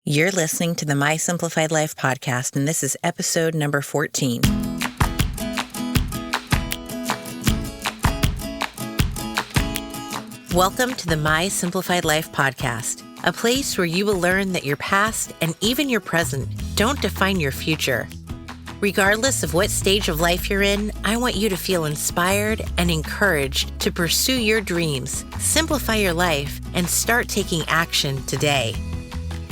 You're listening to the My Simplified Life podcast, and this is episode number 14. Welcome to the My Simplified Life podcast, a place where you will learn that your past and even your present don't define your future. Regardless of what stage of life you're in, I want you to feel inspired and encouraged to pursue your dreams, simplify your life, and start taking action today.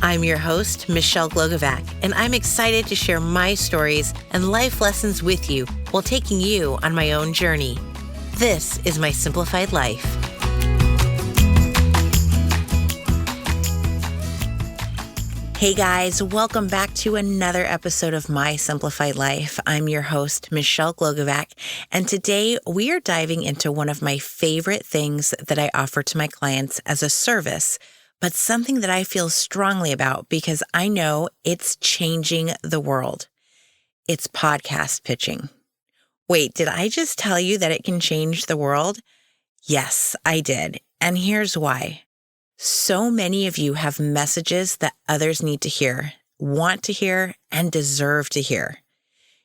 I'm your host, Michelle Glogovac, and I'm excited to share my stories and life lessons with you while taking you on my own journey. This is My Simplified Life. Hey guys, welcome back to another episode of My Simplified Life. I'm your host, Michelle Glogovac, and today we are diving into one of my favorite things that I offer to my clients as a service, but something that I feel strongly about because I know it's changing the world. It's podcast pitching. Wait, did I just tell you that it can change the world? Yes, I did. And here's why. So many of you have messages that others need to hear, want to hear, and deserve to hear.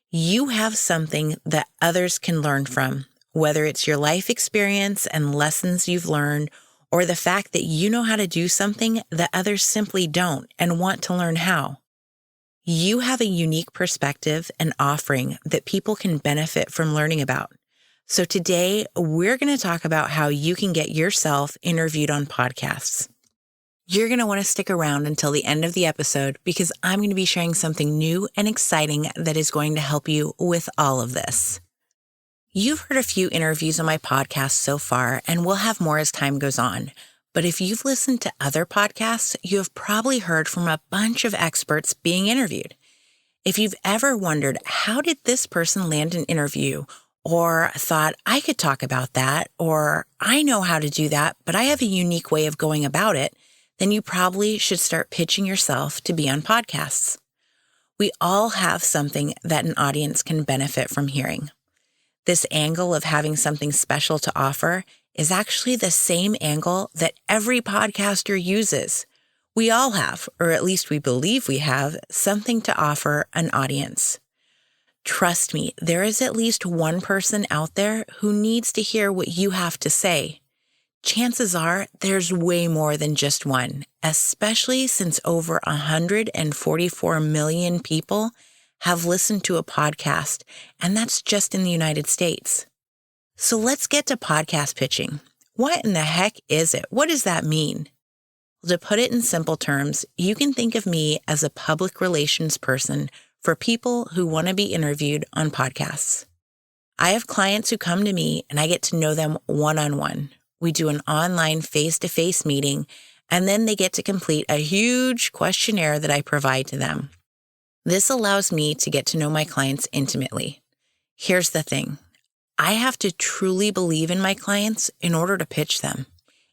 You have something that others can learn from, whether it's your life experience and lessons you've learned, or the fact that you know how to do something that others simply don't and want to learn how. You have a unique perspective and offering that people can benefit from learning about. So today, we're going to talk about how you can get yourself interviewed on podcasts. You're going to want to stick around until the end of the episode because I'm going to be sharing something new and exciting that is going to help you with all of this. You've heard a few interviews on my podcast so far, and we'll have more as time goes on. But if you've listened to other podcasts, you have probably heard from a bunch of experts being interviewed. If you've ever wondered, how did this person land an interview? Or thought, I could talk about that, or I know how to do that, but I have a unique way of going about it, then you probably should start pitching yourself to be on podcasts. We all have something that an audience can benefit from hearing. This angle of having something special to offer is actually the same angle that every podcaster uses. We all have, or at least we believe we have, something to offer an audience. Trust me, there is at least one person out there who needs to hear what you have to say. Chances are there's way more than just one, especially since over 144 million people have listened to a podcast, and that's just in the United States. So let's get to podcast pitching. What in the heck is it? What does that mean? To put it in simple terms, you can think of me as a public relations person for people who want to be interviewed on podcasts. I have clients who come to me and I get to know them one-on-one. We do an online face-to-face meeting, and then they get to complete a huge questionnaire that I provide to them. This allows me to get to know my clients intimately. Here's the thing. I have to truly believe in my clients in order to pitch them.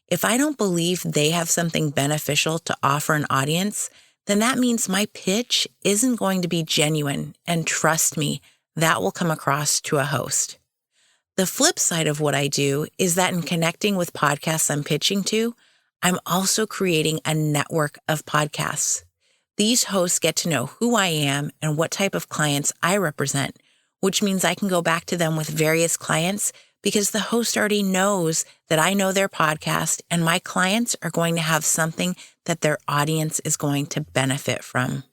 If I don't believe they have something beneficial to offer an audience, then that means my pitch isn't going to be genuine, and trust me, that will come across to a host. The flip side of what I do is that in connecting with podcasts I'm pitching to, I'm also creating a network of podcasts. These hosts get to know who I am and what type of clients I represent, which means I can go back to them with various clients because the host already knows that I know their podcast and my clients are going to have something that their audience is going to benefit from.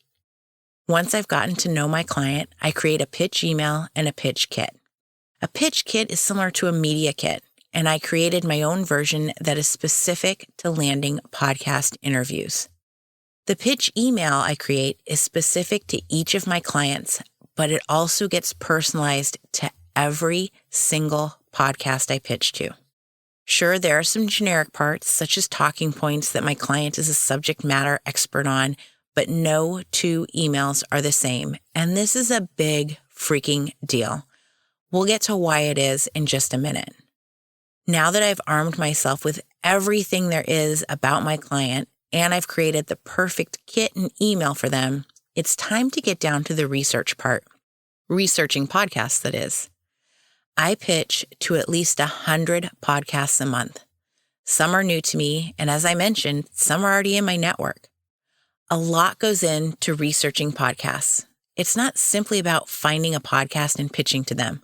Once I've gotten to know my client, I create a pitch email and a pitch kit. A pitch kit is similar to a media kit, and I created my own version that is specific to landing podcast interviews. The pitch email I create is specific to each of my clients, but it also gets personalized to every single podcast I pitch to. Sure, there are some generic parts, such as talking points that my client is a subject matter expert on, but no two emails are the same, and this is a big freaking deal. We'll get to why it is in just a minute. Now that I've armed myself with everything there is about my client, and I've created the perfect kit and email for them, it's time to get down to the research part. Researching podcasts, that is. I pitch to at least 100 podcasts a month. Some are new to me, and as I mentioned, some are already in my network. A lot goes into researching podcasts. It's not simply about finding a podcast and pitching to them.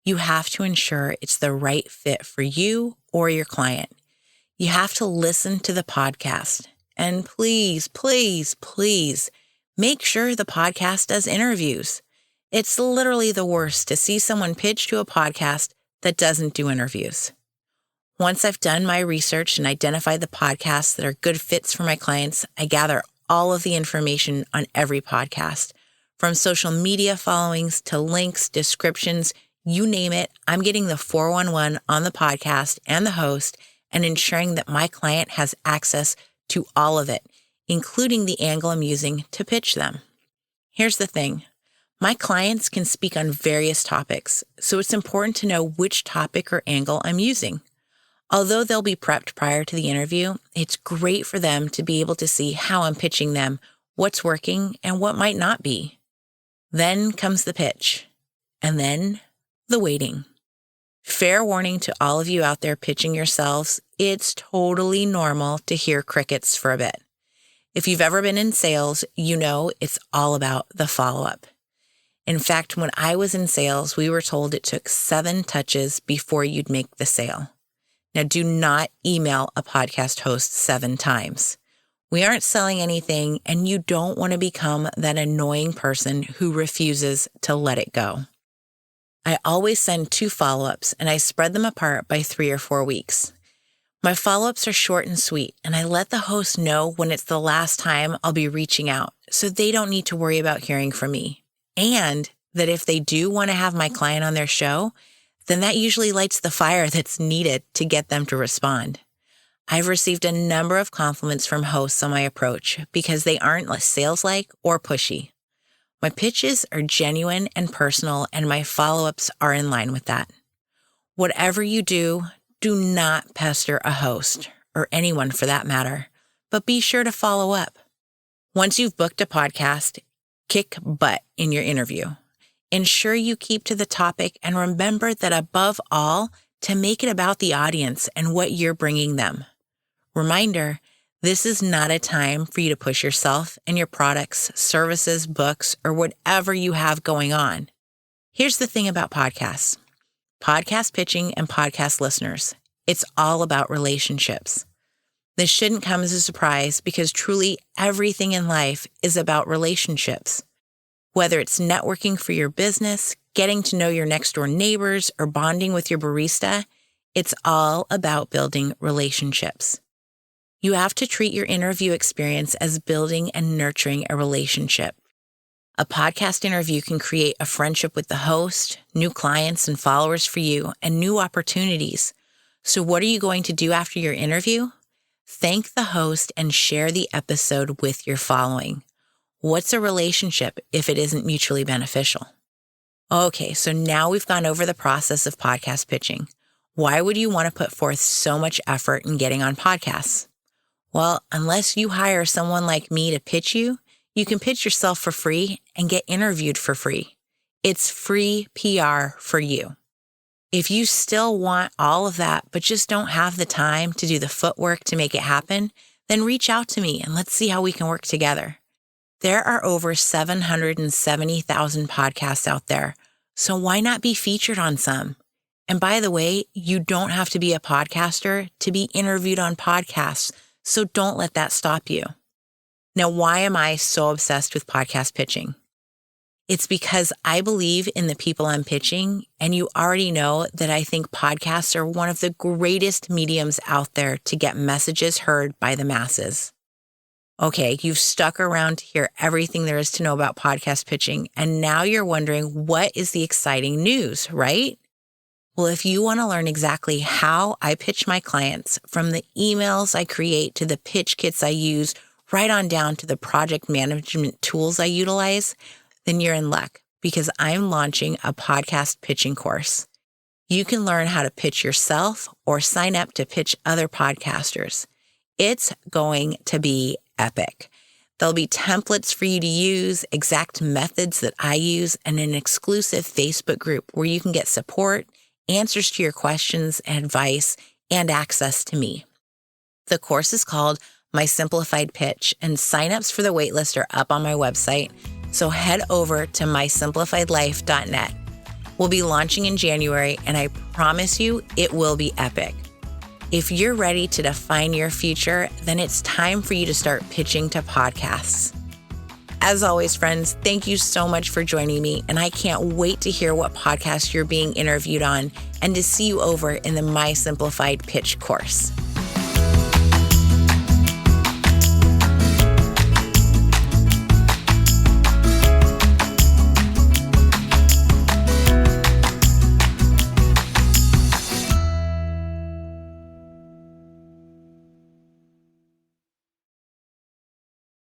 You have to ensure it's the right fit for you or your client. You have to listen to the podcast. And please, please, please make sure the podcast does interviews. It's literally the worst to see someone pitch to a podcast that doesn't do interviews. Once I've done my research and identified the podcasts that are good fits for my clients, I gather all of the information on every podcast, from social media followings to links, descriptions, you name it. I'm getting the 411 on the podcast and the host and ensuring that my client has access to all of it, including the angle I'm using to pitch them. Here's the thing. My clients can speak on various topics, so it's important to know which topic or angle I'm using. Although they'll be prepped prior to the interview, it's great for them to be able to see how I'm pitching them, what's working, and what might not be. Then comes the pitch, and then the waiting. Fair warning to all of you out there pitching yourselves, it's totally normal to hear crickets for a bit. If you've ever been in sales, you know it's all about the follow-up. In fact, when I was in sales, we were told it took 7 touches before you'd make the sale. Now, do not email a podcast host 7 times. We aren't selling anything, and you don't want to become that annoying person who refuses to let it go. I always send 2 follow-ups, and I spread them apart by 3 or 4 weeks. My follow-ups are short and sweet, and I let the host know when it's the last time I'll be reaching out, so they don't need to worry about hearing from me. And that if they do want to have my client on their show, then that usually lights the fire that's needed to get them to respond. I've received a number of compliments from hosts on my approach because they aren't sales-like or pushy. My pitches are genuine and personal, and my follow-ups are in line with that. Whatever you do, do not pester a host, or anyone for that matter, but be sure to follow up. Once you've booked a podcast, kick butt in your interview. Ensure you keep to the topic and remember that above all, to make it about the audience and what you're bringing them. Reminder, this is not a time for you to push yourself and your products, services, books, or whatever you have going on. Here's the thing about podcasts. Podcast pitching and podcast listeners. It's all about relationships. This shouldn't come as a surprise because truly everything in life is about relationships. Whether it's networking for your business, getting to know your next door neighbors, or bonding with your barista, it's all about building relationships. You have to treat your interview experience as building and nurturing a relationship. A podcast interview can create a friendship with the host, new clients and followers for you, and new opportunities. So what are you going to do after your interview? Thank the host and share the episode with your following. What's a relationship if it isn't mutually beneficial? Okay, so now we've gone over the process of podcast pitching. Why would you want to put forth so much effort in getting on podcasts? Well, unless you hire someone like me to pitch you, you can pitch yourself for free and get interviewed for free. It's free PR for you. If you still want all of that, but just don't have the time to do the footwork to make it happen, then reach out to me and let's see how we can work together. There are over 770,000 podcasts out there, so why not be featured on some? And by the way, you don't have to be a podcaster to be interviewed on podcasts, so don't let that stop you. Now, why am I so obsessed with podcast pitching? It's because I believe in the people I'm pitching, and you already know that I think podcasts are one of the greatest mediums out there to get messages heard by the masses. Okay, you've stuck around to hear everything there is to know about podcast pitching, and now you're wondering what is the exciting news, right? Well, if you want to learn exactly how I pitch my clients, from the emails I create to the pitch kits I use, right on down to the project management tools I utilize, then you're in luck because I'm launching a podcast pitching course. You can learn how to pitch yourself or sign up to pitch other podcasters. It's going to be epic. There'll be templates for you to use, exact methods that I use, and an exclusive Facebook group where you can get support, answers to your questions, advice, and access to me. The course is called my Simplified pitch, and signups for the waitlist are up on my website, so head over to mysimplifiedlife.net. We'll be launching in January, and I promise you it will be epic. If you're ready to define your future, then it's time for you to start pitching to podcasts. As always, friends, thank you so much for joining me, and I can't wait to hear what podcast you're being interviewed on and to see you over in the My Simplified Pitch course.